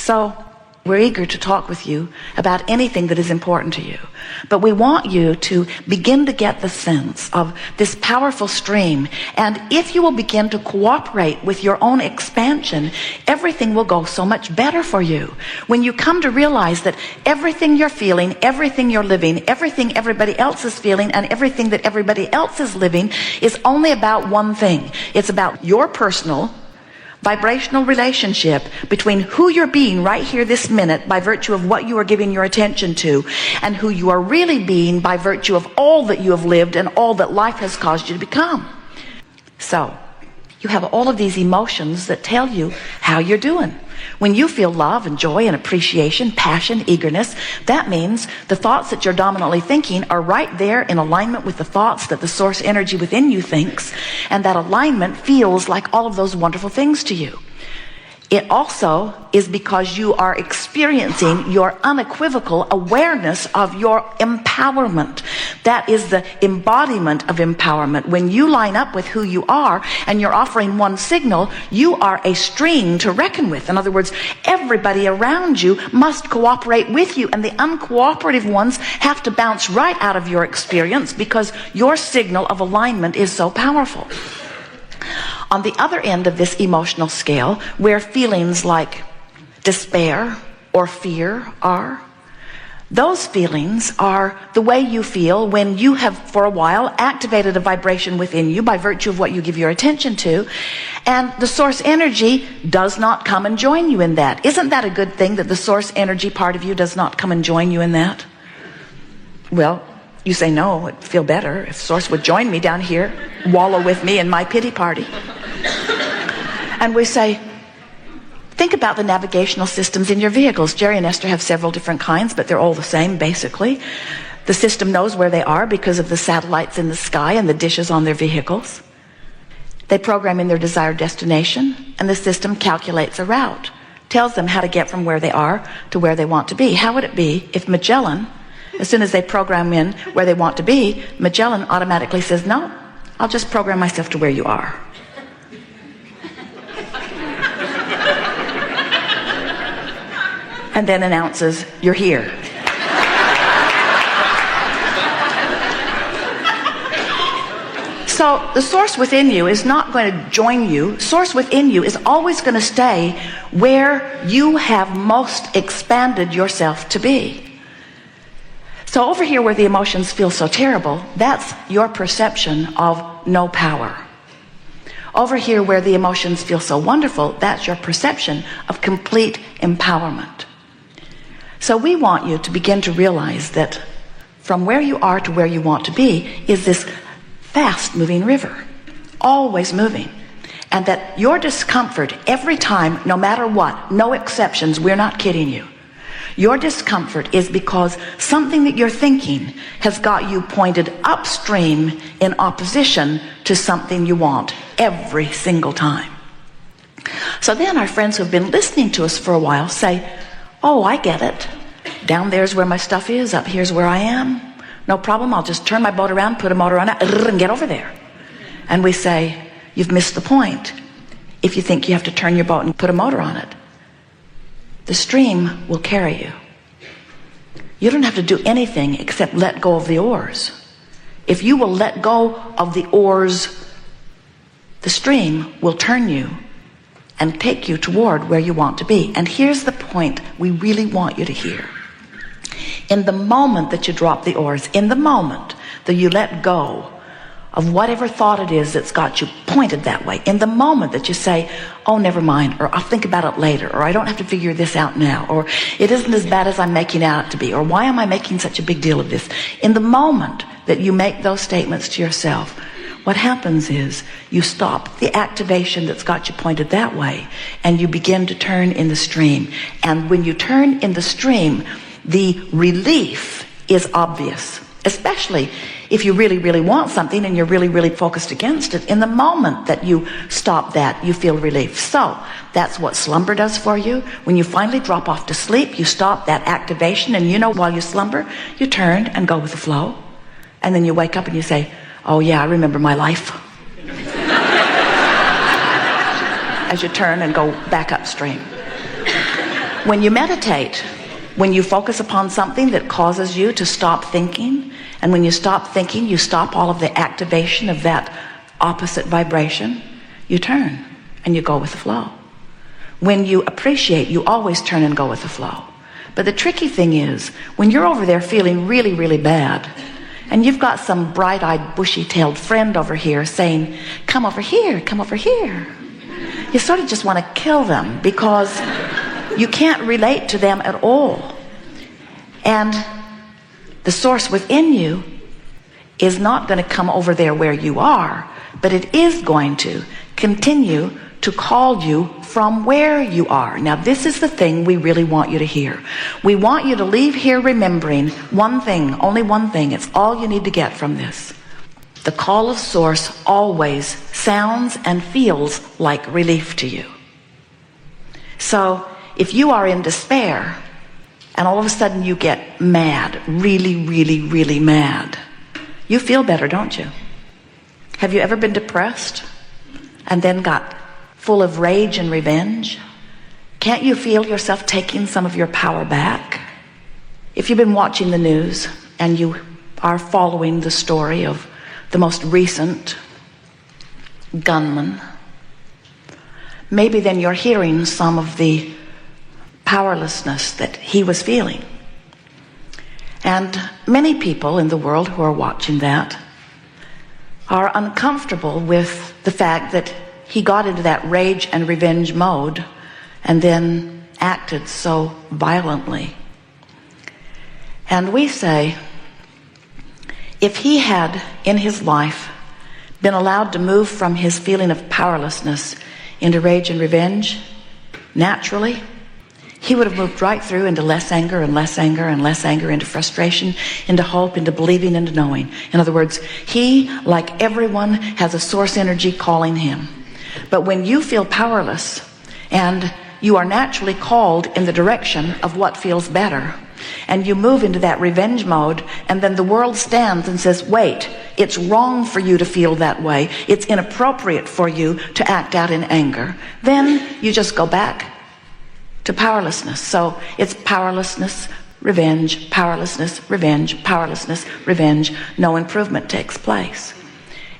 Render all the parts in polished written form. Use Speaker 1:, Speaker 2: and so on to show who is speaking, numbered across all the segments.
Speaker 1: So we're eager to talk with you about anything that is important to you. But we want you to begin to get the sense of this powerful stream. And if you will begin to cooperate with your own expansion, everything will go so much better for you. When you come to realize that everything you're feeling, everything you're living, everything everybody else is feeling, and everything that everybody else is living is only about one thing. It's about your personal vibrational relationship between who you're being right here this minute by virtue of what you are giving your attention to, and who you are really being by virtue of all that you have lived and all that life has caused you to become. So you have all of these emotions that tell you how you're doing. When you feel love and joy and appreciation, passion, eagerness, that means the thoughts that you're dominantly thinking are right there in alignment with the thoughts that the source energy within you thinks, and that alignment feels like all of those wonderful things to you. It also is because you are experiencing your unequivocal awareness of your empowerment. That is the embodiment of empowerment. When you line up with who you are and you're offering one signal, you are a string to reckon with. In other words, everybody around you must cooperate with you, and the uncooperative ones have to bounce right out of your experience because your signal of alignment is so powerful. On the other end of this emotional scale, where feelings like despair or fear are, those feelings are the way you feel when you have for a while activated a vibration within you by virtue of what you give your attention to, and the source energy does not come and join you in that. Isn't that a good thing, that the source energy part of you does not come and join you in that? Well, you say, no, it'd feel better if source would join me down here, wallow with me in my pity party. And we say, think about the navigational systems in your vehicles. Jerry and Esther have several different kinds, but they're all the same, basically. The system knows where they are because of the satellites in the sky and the dishes on their vehicles. They program in their desired destination, and the system calculates a route, tells them how to get from where they are to where they want to be. How would it be if Magellan, as soon as they program in where they want to be, Magellan automatically says, no, I'll just program myself to where you are. And then announces, you're here. So the source within you is not going to join you. Source within you is always going to stay where you have most expanded yourself to be. So over here where the emotions feel so terrible, that's your perception of no power. Over here where the emotions feel so wonderful, that's your perception of complete empowerment. So we want you to begin to realize that from where you are to where you want to be is this fast moving river, always moving. And that your discomfort every time, no matter what, no exceptions, we're not kidding you. Your discomfort is because something that you're thinking has got you pointed upstream in opposition to something you want every single time. So then our friends who've been listening to us for a while say, oh, I get it. Down there's where my stuff is, up here's where I am. No problem, I'll just turn my boat around, put a motor on it, and get over there. And we say, you've missed the point if you think you have to turn your boat and put a motor on it. The stream will carry you. You don't have to do anything except let go of the oars. If you will let go of the oars, the stream will turn you and take you toward where you want to be. And here's the point we really want you to hear. In the moment that you drop the oars, in the moment that you let go of whatever thought it is that's got you pointed that way, in the moment that you say, oh, never mind, or I'll think about it later, or I don't have to figure this out now, or it isn't as bad as I'm making out to be, or why am I making such a big deal of this? In the moment that you make those statements to yourself, what happens is you stop the activation that's got you pointed that way, and you begin to turn in the stream. And when you turn in the stream, the relief is obvious, especially if you really, really want something and you're really, really focused against it. In the moment that you stop that, you feel relief. So that's what slumber does for you. When you finally drop off to sleep, you stop that activation, and you know, while you slumber, you turn and go with the flow. And then you wake up and you say, oh yeah, I remember my life. As you turn and go back upstream. When you meditate, when you focus upon something that causes you to stop thinking, and when you stop thinking, you stop all of the activation of that opposite vibration, you turn and you go with the flow. When you appreciate, you always turn and go with the flow. But the tricky thing is, when you're over there feeling really, really bad, and you've got some bright-eyed, bushy-tailed friend over here saying, come over here, come over here. You sort of just want to kill them because you can't relate to them at all. And the source within you is not going to come over there where you are, but it is going to continue to call you from where you are. Now, this is the thing we really want you to hear. We want you to leave here remembering one thing, only one thing. It's all you need to get from this. The call of source always sounds and feels like relief to you. So if you are in despair and all of a sudden you get mad, really, really, really mad, you feel better, don't you? Have you ever been depressed and then got full of rage and revenge? Can't you feel yourself taking some of your power back? If you've been watching the news and you are following the story of the most recent gunman, maybe then you're hearing some of the powerlessness that he was feeling. And many people in the world who are watching that are uncomfortable with the fact that he got into that rage and revenge mode and then acted so violently. And we say, if he had in his life been allowed to move from his feeling of powerlessness into rage and revenge naturally, he would have moved right through into less anger and less anger and less anger, into frustration, into hope, into believing, into knowing. In other words, he, like everyone, has a source energy calling him. But when you feel powerless and you are naturally called in the direction of what feels better, and you move into that revenge mode, and then the world stands and says, wait, it's wrong for you to feel that way, it's inappropriate for you to act out in anger, then you just go back to powerlessness. So it's powerlessness, revenge, powerlessness, revenge, powerlessness, revenge. No improvement takes place.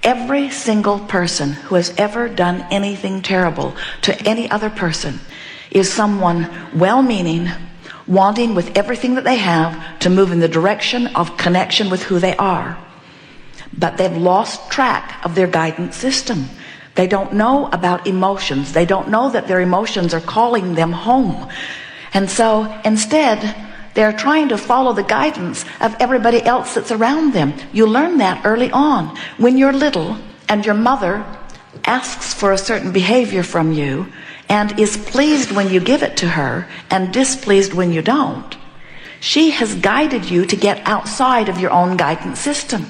Speaker 1: Every single person who has ever done anything terrible to any other person is someone well-meaning, wanting with everything that they have to move in the direction of connection with who they are. But they've lost track of their guidance system. They don't know about emotions. They don't know that their emotions are calling them home. And so instead, they're trying to follow the guidance of everybody else that's around them. You learn that early on. When you're little and your mother asks for a certain behavior from you and is pleased when you give it to her and displeased when you don't, she has guided you to get outside of your own guidance system.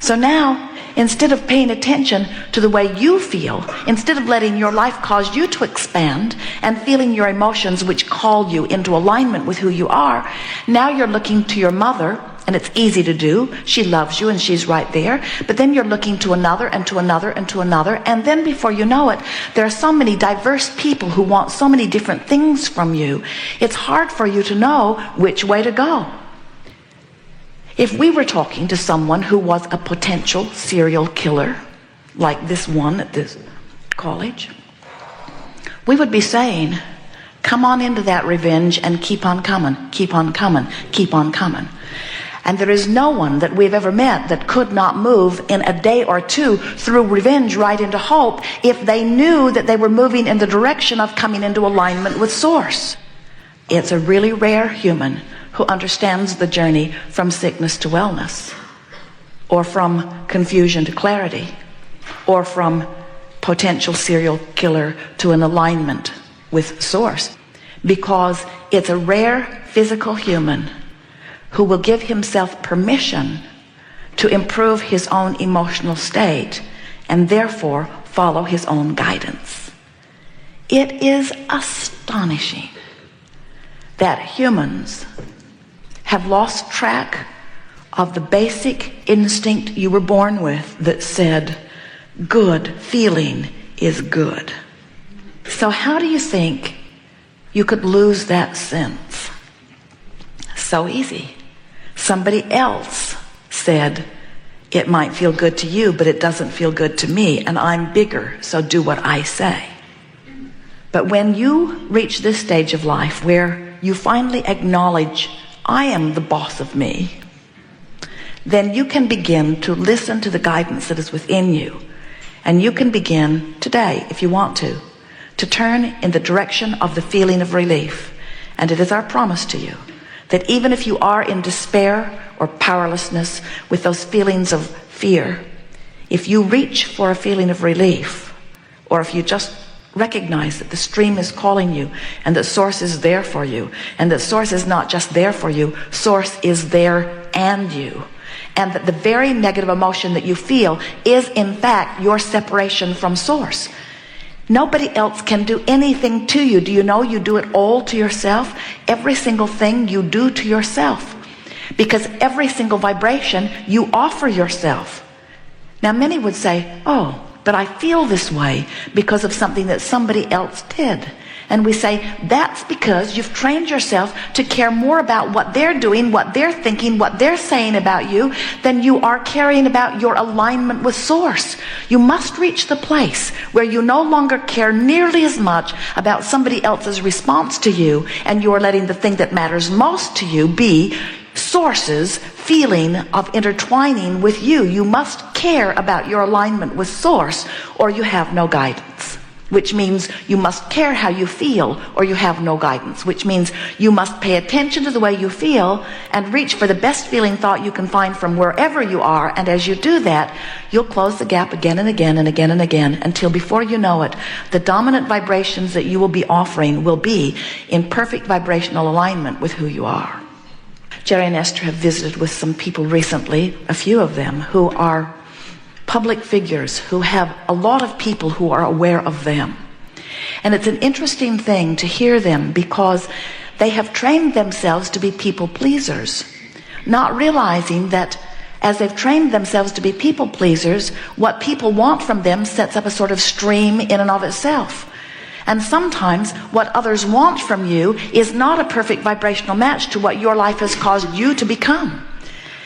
Speaker 1: So now, instead of paying attention to the way you feel, instead of letting your life cause you to expand and feeling your emotions which call you into alignment with who you are, now you're looking to your mother, and it's easy to do. She loves you and she's right there. But then you're looking to another and to another and to another, and then before you know it, there are so many diverse people who want so many different things from you. It's hard for you to know which way to go. If we were talking to someone who was a potential serial killer, like this one at this college, we would be saying, come on into that revenge and keep on coming, keep on coming, keep on coming. And there is no one that we've ever met that could not move in a day or two through revenge right into hope if they knew that they were moving in the direction of coming into alignment with Source. It's a really rare human who understands the journey from sickness to wellness, or from confusion to clarity, or from potential serial killer to an alignment with Source, because it's a rare physical human who will give himself permission to improve his own emotional state and therefore follow his own guidance. It is astonishing that humans have lost track of the basic instinct you were born with that said, good feeling is good. So how do you think you could lose that sense. So easy. Somebody else said, it might feel good to you, but it doesn't feel good to me, and I'm bigger, so do what I say. But when you reach this stage of life where you finally acknowledge, I am the boss of me, then you can begin to listen to the guidance that is within you. And you can begin today, if you want to turn in the direction of the feeling of relief. And it is our promise to you that even if you are in despair or powerlessness with those feelings of fear, if you reach for a feeling of relief, or if you just recognize that the stream is calling you and that Source is there for you, and that Source is not just there for you, Source is there and you, and that the very negative emotion that you feel is in fact your separation from Source. Nobody else can do anything to you. Do you know you do it all to yourself? Every single thing you do to yourself. Because every single vibration you offer yourself. Now many would say, oh, but I feel this way because of something that somebody else did. And we say, that's because you've trained yourself to care more about what they're doing, what they're thinking, what they're saying about you, than you are caring about your alignment with Source. You must reach the place where you no longer care nearly as much about somebody else's response to you, and you are letting the thing that matters most to you be Source's feeling of intertwining with you. You must care about your alignment with Source, or you have no guidance. Which means you must care how you feel, or you have no guidance. Which means you must pay attention to the way you feel and reach for the best feeling thought you can find from wherever you are. And as you do that, you'll close the gap again and again and again and again, until before you know it, the dominant vibrations that you will be offering will be in perfect vibrational alignment with who you are. Jerry and Esther have visited with some people recently, a few of them, who are public figures, who have a lot of people who are aware of them. And it's an interesting thing to hear them, because they have trained themselves to be people pleasers, not realizing that as they've trained themselves to be people pleasers, what people want from them sets up a sort of stream in and of itself. And sometimes what others want from you is not a perfect vibrational match to what your life has caused you to become.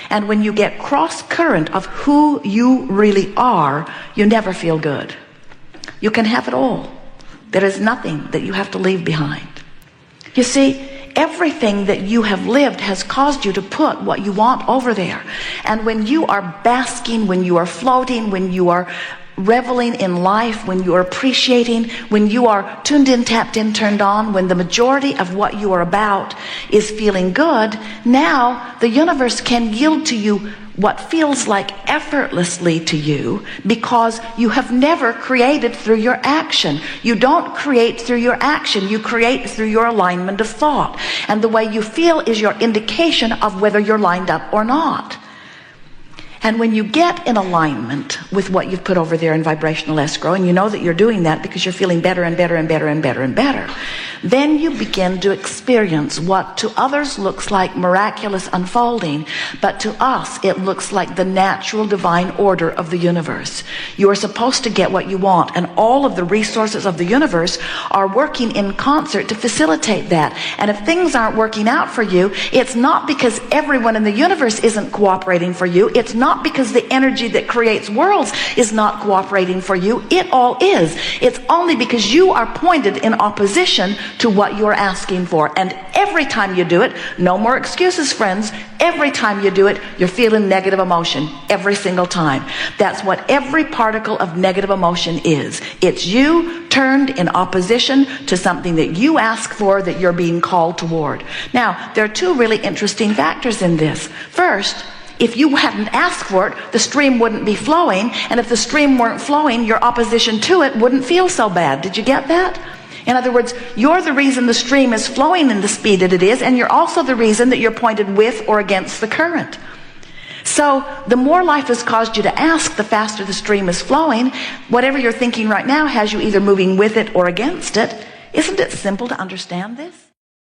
Speaker 1: And when you get cross current of who you really are, you never feel good. You can have it all. There is nothing that you have to leave behind. You see, everything that you have lived has caused you to put what you want over there. And when you are basking, when you are floating, when you are reveling in life, when you are appreciating, when you are tuned in, tapped in, turned on, when the majority of what you are about is feeling good, now the universe can yield to you what feels like effortlessly to you, because you have never created through your action. You don't create through your action. You create through your alignment of thought. And the way you feel is your indication of whether you're lined up or not. And when you get in alignment with what you've put over there in vibrational escrow, and you know that you're doing that because you're feeling better and better and better and better and better, then you begin to experience what to others looks like miraculous unfolding, but to us it looks like the natural divine order of the universe. You are supposed to get what you want, and all of the resources of the universe are working in concert to facilitate that. And if things aren't working out for you, it's not because everyone in the universe isn't cooperating for you. It's not because the energy that creates worlds is not cooperating for you. It all is. It's only because you are pointed in opposition to what you're asking for. And every time you do it, no more excuses, friends, every time you do it, you're feeling negative emotion. Every single time. That's what every particle of negative emotion is. It's you turned in opposition to something that you ask for, that you're being called toward. Now, there are two really interesting factors in this. First, if you hadn't asked for it, the stream wouldn't be flowing. And if the stream weren't flowing, your opposition to it wouldn't feel so bad. Did you get that? In other words, you're the reason the stream is flowing in the speed that it is, and you're also the reason that you're pointed with or against the current. So the more life has caused you to ask, the faster the stream is flowing. Whatever you're thinking right now has you either moving with it or against it. Isn't it simple to understand this?